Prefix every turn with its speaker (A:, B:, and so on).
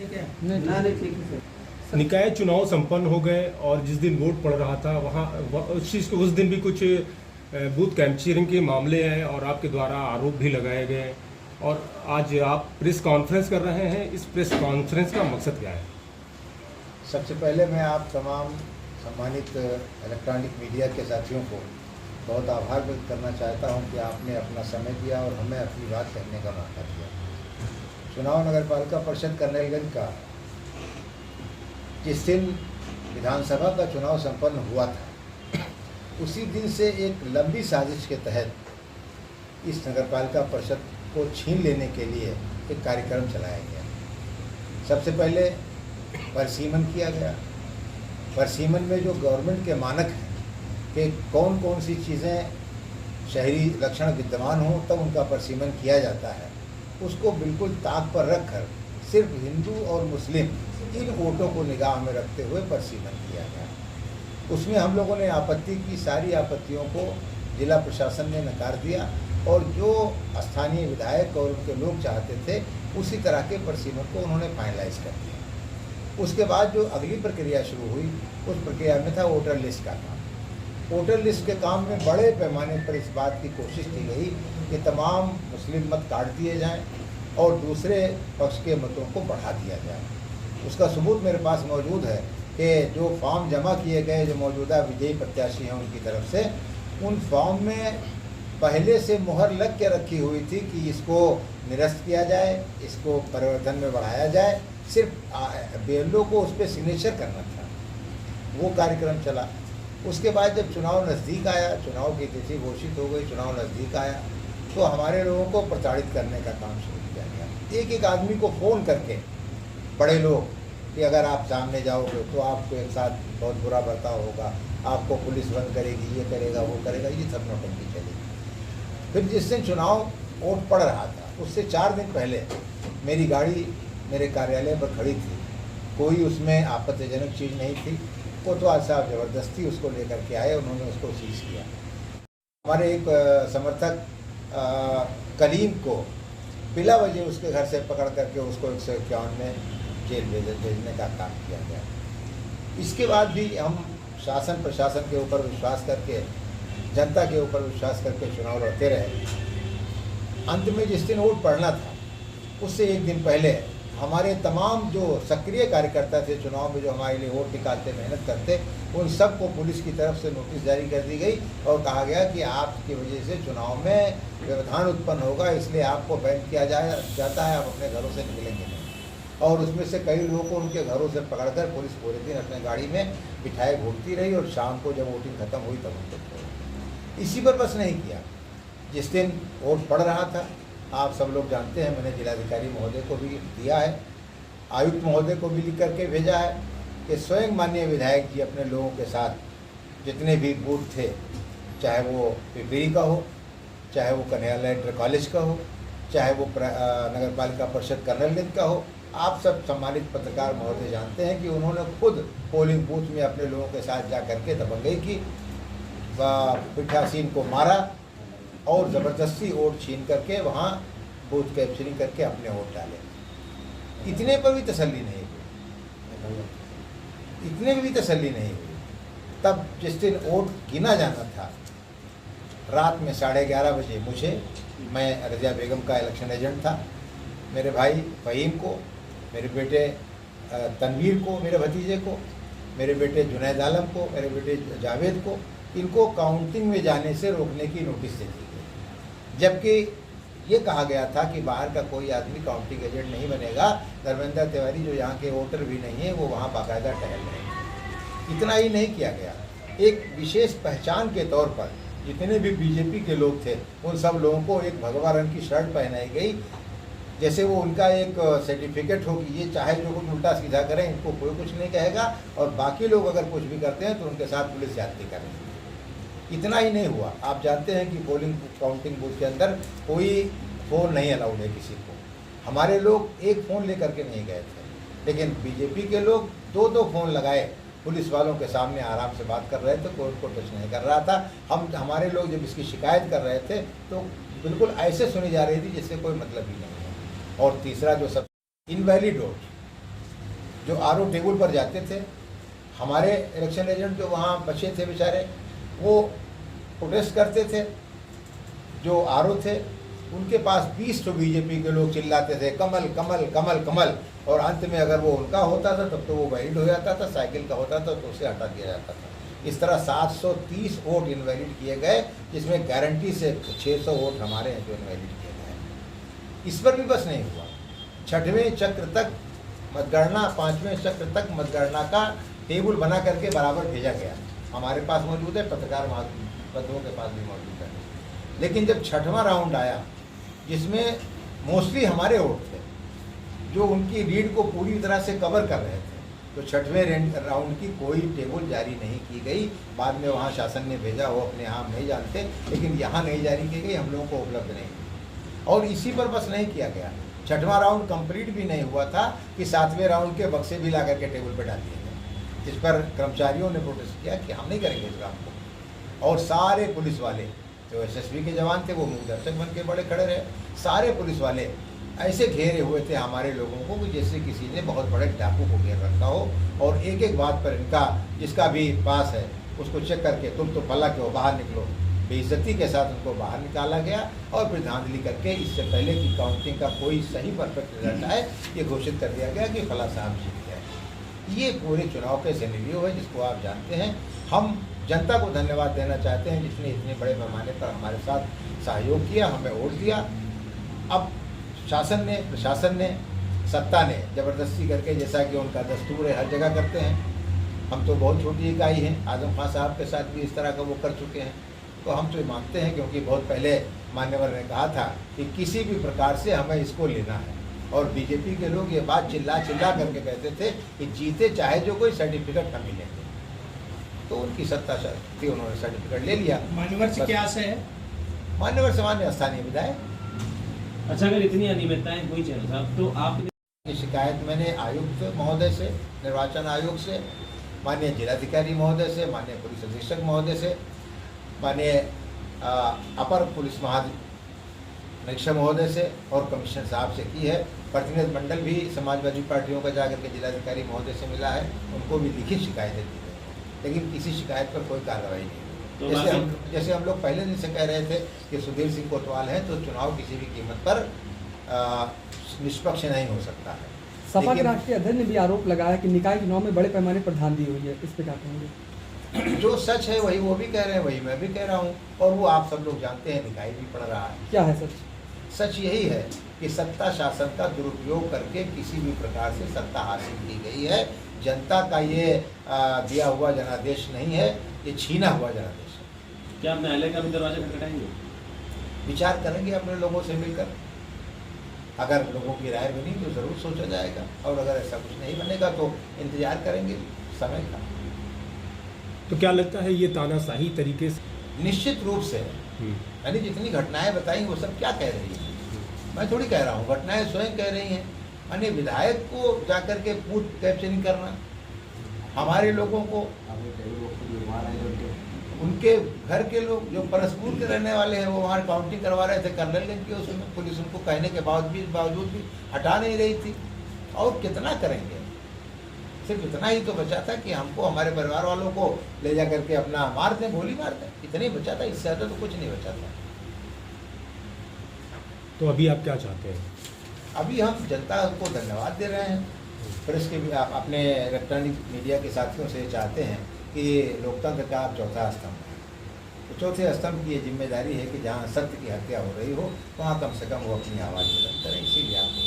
A: ठीक है नहीं ठीक है सर।
B: निकाय चुनाव संपन्न हो गए और जिस दिन वोट पड़ रहा था वहाँ उस दिन भी कुछ बूथ कैप्चरिंग के मामले हैं और आपके द्वारा आरोप भी लगाए गए और आज आप प्रेस कॉन्फ्रेंस कर रहे हैं। इस प्रेस कॉन्फ्रेंस का मकसद क्या है?
C: सबसे पहले मैं आप तमाम सम्मानित इलेक्ट्रॉनिक मीडिया के साथियों को बहुत आभार व्यक्त करना चाहता हूं कि आपने अपना समय दिया और हमें अपनी बात कहने का मौका दिया। चुनाव नगर पालिका परिषद कर्नलगंज का जिस दिन विधानसभा का चुनाव संपन्न हुआ था उसी दिन से एक लंबी साजिश के तहत इस नगर पालिका परिषद को छीन लेने के लिए एक कार्यक्रम चलाया गया। सबसे पहले परसीमन किया गया। परसीमन में जो गवर्नमेंट के मानक हैं कि कौन कौन सी चीज़ें शहरी लक्षण विद्यमान हों तब उनका परसीमन किया जाता है, उसको बिल्कुल ताक पर रखकर सिर्फ हिंदू और मुस्लिम इन वोटों को निगाह में रखते हुए परसीमन किया गया। उसमें हम लोगों ने आपत्ति की, सारी आपत्तियों को जिला प्रशासन ने नकार दिया और जो स्थानीय विधायक और उनके लोग चाहते थे उसी तरह के परसीमन को उन्होंने फाइनलाइज कर दिया। उसके बाद जो अगली प्रक्रिया शुरू हुई उस प्रक्रिया में था वोटर लिस्ट का काम। वोटर लिस्ट के काम में बड़े पैमाने पर इस बात की कोशिश की गई कि तमाम मुस्लिम मत काट दिए जाएं और दूसरे पक्ष के मतों को बढ़ा दिया जाए। उसका सबूत मेरे पास मौजूद है कि जो फॉर्म जमा किए गए जो मौजूदा विजयी प्रत्याशी हैं उनकी तरफ से, उन फॉर्म में पहले से मुहर लग के रखी हुई थी कि इसको निरस्त किया जाए, इसको परिवर्तन में बढ़ाया जाए, सिर्फ BLO को उस पर सिग्नेचर करना था। वो कार्यक्रम चला। उसके बाद जब चुनाव नज़दीक आया, चुनाव की तिथि घोषित हो गई, चुनाव नज़दीक आया तो हमारे लोगों को प्रताड़ित करने का काम शुरू किया गया। एक एक आदमी को फ़ोन करके बड़े लोग कि अगर आप सामने जाओगे तो आपको एक साथ बहुत बुरा बर्ताव होगा, आपको पुलिस बंद करेगी, ये करेगा वो करेगा, ये सब नौटंकी चलेगी। फिर जिस दिन चुनाव वोट पड़ रहा था उससे 4 दिन पहले मेरी गाड़ी मेरे कार्यालय पर खड़ी थी। कोई उसमें आपत्तिजनक चीज़ नहीं थी। कोतवाल साहब ज़बरदस्ती उसको लेकर के आए, उन्होंने उसको सीज किया। हमारे एक समर्थक कलीम को बिला वजह उसके घर से पकड़ करके उसको 151 में जेल भेजने का काम किया गया। इसके बाद भी हम शासन प्रशासन के ऊपर विश्वास करके, जनता के ऊपर विश्वास करके चुनाव लड़ते रहे। अंत में जिस दिन वोट पड़ना था उससे एक दिन पहले हमारे तमाम जो सक्रिय कार्यकर्ता थे चुनाव में, जो हमारे लिए वोट निकालते मेहनत करते, उन सबको पुलिस की तरफ से नोटिस जारी कर दी गई और कहा गया कि आपकी वजह से चुनाव में व्यवधान उत्पन्न होगा, इसलिए आपको बैन किया जाता है, आप अपने घरों से निकलेंगे नहीं। और उसमें से कई लोगों को उनके घरों से पकड़कर पुलिस पूरे दिन अपने गाड़ी में बिठाए घूमती रही और शाम को जब वोटिंग खत्म हुई तब उनको छोड़ा। इसी पर बस नहीं किया। जिस दिन वोट पड़ रहा था, आप सब लोग जानते हैं, मैंने जिलाधिकारी महोदय को भी दिया है, आयुक्त महोदय को भी लिख करके भेजा है कि स्वयं माननीय विधायक जी अपने लोगों के साथ जितने भी बूथ थे, चाहे वो पिपरी का हो, चाहे वो कन्हैयालाल इंटर कॉलेज का हो, चाहे वो नगर पालिका परिषद कर्नलगंज का हो, आप सब सम्मानित पत्रकार महोदय जानते हैं कि उन्होंने खुद पोलिंग बूथ में अपने लोगों के साथ जा करके दबंगई की, पीठासीन को मारा और ज़बरदस्ती वोट छीन करके वहाँ बूथ कैप्चरिंग करके अपने वोट डाले। इतने पर भी तसल्ली नहीं हुई, इतने में भी तसल्ली नहीं हुई। तब जिस दिन वोट गिना जाना था, रात में 11:30 बजे मुझे, मैं रज़िया बेगम का इलेक्शन एजेंट था, मेरे भाई फ़हीम को, मेरे बेटे तनवीर को, मेरे भतीजे को, मेरे बेटे जुनैद आलम को, मेरे बेटे जावेद को, इनको काउंटिंग में जाने से रोकने की नोटिस दे दी गई। जबकि ये कहा गया था कि बाहर का कोई आदमी काउंटिंग एजेंट नहीं बनेगा, धर्मेंद्र तिवारी जो यहाँ के वोटर भी नहीं है वो वहाँ बाकायदा टहल रहे हैं। इतना ही नहीं किया गया, एक विशेष पहचान के तौर पर जितने भी बीजेपी के लोग थे उन सब लोगों को एक भगवा रंग की शर्ट पहनाई गई, जैसे वो उनका एक सर्टिफिकेट हो कि ये चाहे जो कुछ उल्टा सीधा करें इनको कोई कुछ नहीं कहेगा और बाकी लोग अगर कुछ भी करते हैं तो उनके साथ पुलिस ज्यादती करेगी। इतना ही नहीं हुआ, आप जानते हैं कि पोलिंग काउंटिंग बूथ के अंदर कोई फ़ोन नहीं अलाउड है किसी को। हमारे लोग एक फ़ोन लेकर के नहीं गए थे, लेकिन बीजेपी के लोग 2-2 फ़ोन लगाए, पुलिस वालों के सामने आराम से बात कर रहे थे, कोई उनको टच नहीं कर रहा था। हमारे लोग जब इसकी शिकायत कर रहे थे तो बिल्कुल ऐसे सुनी जा रही थी जिससे कोई मतलब ही नहीं है। और तीसरा जो सब इनवैलिड वोट, जो आरओ टेबल पर जाते थे, हमारे इलेक्शन एजेंट जो वहाँ बचे थे बेचारे, वो प्रोटेस्ट करते थे। जो आरओ थे उनके पास 20 तो बीजेपी के लोग चिल्लाते थे कमल कमल कमल कमल, और अंत में अगर वो उनका होता था तब तो वो वैलिड हो जाता था, साइकिल का होता था तो उसे हटा दिया जाता था। इस तरह 730 वोट इनवैलिड किए गए, जिसमें गारंटी से 600 वोट हमारे हैं जो इनवैलिड किए गए। इस पर भी बस नहीं हुआ, 6वें चक्र तक मतगणना, 5वें चक्र तक मतगणना का टेबल बना करके बराबर भेजा गया। हमारे पास मौजूद है, पत्रकार बंधुओं के पास भी मौजूद है। लेकिन जब 6वां राउंड आया, जिसमें मोस्टली हमारे वोट थे जो उनकी रीड को पूरी तरह से कवर कर रहे थे, तो 6वें राउंड की कोई टेबल जारी नहीं की गई। बाद में वहाँ शासन ने भेजा, वो अपने यहाँ नहीं जानते, लेकिन यहाँ नहीं जारी की गई, हम लोगों को उपलब्ध नहीं हुई। और इसी पर बस नहीं किया गया, 6वां राउंड कंप्लीट भी नहीं हुआ था कि 7वें राउंड के बक्से भी ला करके टेबल पर डाल दिए गए। इस पर कर्मचारियों ने प्रोटेस्ट किया कि हम नहीं करेंगे इस काम को। और सारे पुलिस वाले जो एसएसबी के जवान थे वो मुँह दर्शक बन के बड़े खड़े रहे। सारे पुलिस वाले ऐसे घेरे हुए थे हमारे लोगों को कि जैसे किसी ने बहुत बड़े डाकू को घेर रखा हो, और एक एक बात पर इनका जिसका भी पास है उसको चेक करके तुम तो भला के हो, बाहर निकलो, बेइज्जती के साथ उनको बाहर निकाला गया। और फिर धांधली करके इससे पहले कि काउंटिंग का कोई सही परफेक्ट रिजल्ट आए, ये घोषित कर दिया गया कि फला साहब जीत गए। ये पूरे चुनाव के सिनेरियो है जिसको आप जानते हैं। हम जनता को धन्यवाद देना चाहते हैं जिसने इतने बड़े पैमाने पर हमारे साथ सहयोग किया, हमें वोट दिया। अब शासन ने, प्रशासन ने, सत्ता ने ज़बरदस्ती करके, जैसा कि उनका दस्तूर है, हर जगह करते हैं। हम तो बहुत छोटी इकाई हैं, आजम खान साहब के साथ भी इस तरह का वो कर चुके हैं, तो हम तो मानते हैं, क्योंकि बहुत पहले मान्यवर ने कहा था कि किसी भी प्रकार से हमें इसको लेना है। और बीजेपी के लोग ये बात चिल्ला चिल्ला करके कहते थे कि जीते चाहे जो कोई सर्टिफिकेट हम मिलेंगे, तो उनकी सत्ता थी, उन्होंने सर्टिफिकेट ले लिया।
A: मान्यवर से क्या आशय है?
C: मान्यवर सामान्य स्थानीय विधायक।
D: अच्छा, अगर इतनी अनियमितताएं हुई चैनल साहब, तो आप
C: ये शिकायत मैंने आयुक्त महोदय से, निर्वाचन आयोग से, माननीय जिलाधिकारी महोदय से, माननीय पुलिस अधीक्षक महोदय से, माननीय अपर पुलिस महानिरीक्षक महोदय से और कमिश्नर साहब से की है। प्रतिनिधि मंडल भी समाजवादी पार्टियों का जाकर के जिलाधिकारी महोदय से मिला है, उनको भी लिखित शिकायतें दी गई, लेकिन किसी शिकायत पर कोई कार्रवाई नहीं।
D: तो
C: जैसे हम लोग पहले दिन से कह रहे थे कि सुधीर सिंह कोतवाल है, तो चुनाव किसी भी कीमत पर निष्पक्ष नहीं हो सकता है।
A: सपा के राष्ट्रीय अध्यक्ष ने भी आरोप लगाया कि निकाय चुनाव में बड़े पैमाने पर धांधली हुई है, इस पे क्या कहेंगे?
C: जो सच है वही वो भी कह रहे हैं, वही मैं भी कह रहा हूँ, और वो आप सब लोग जानते हैं, दिखाई भी पड़ रहा है।
A: क्या है सच?
C: सच यही है कि सत्ता शासन का दुरुपयोग करके किसी भी प्रकार से सत्ता हासिल की गई है। जनता का ये दिया हुआ जनादेश नहीं है, ये छीना हुआ जनादेश है।
D: क्या आप न्यायालय का भी दरवाजा खटखटाएंगे?
C: विचार करेंगे अपने लोगों से मिलकर, अगर लोगों की राय बनी तो ज़रूर सोचा जाएगा, और अगर ऐसा कुछ नहीं बनेगा तो इंतजार करेंगे समय का।
B: तो क्या लगता है ये तानाशाही तरीके से?
C: निश्चित रूप से मैंने जितनी घटनाएं बताई वो सब क्या कह रही है, मैं थोड़ी कह रहा हूँ, घटनाएं स्वयं कह रही हैं। यानी विधायक को जाकर के बूथ कैप्चरिंग करना, हमारे लोगों को, उनके घर के लोग जो परस्पूर के रहने वाले हैं वो वहाँ काउंटिंग करवा रहे थे कर्नलगंज के, उसमें पुलिस उनको कहने के बावजूद भी हटा नहीं रही थी। और कितना करेंगे? सिर्फ इतना ही तो बचा था कि हमको, हमारे परिवार वालों को ले जा करके अपना मार दें, गोली मार दें, इतना ही बचा था, इससे ज़्यादा तो कुछ नहीं बचा था।
B: तो अभी आप क्या चाहते हैं?
C: अभी हम जनता को धन्यवाद दे रहे हैं, प्रेस के भी, आप अपने इलेक्ट्रॉनिक मीडिया के साथियों से चाहते हैं कि लोकतंत्र का आप चौथा स्तंभ है। तो चौथे स्तंभ की ये जिम्मेदारी है कि जहाँ सत्य की हत्या हो रही हो वहाँ कम से कम वो अपनी आवाज़ बुलंद करें, इसीलिए आपको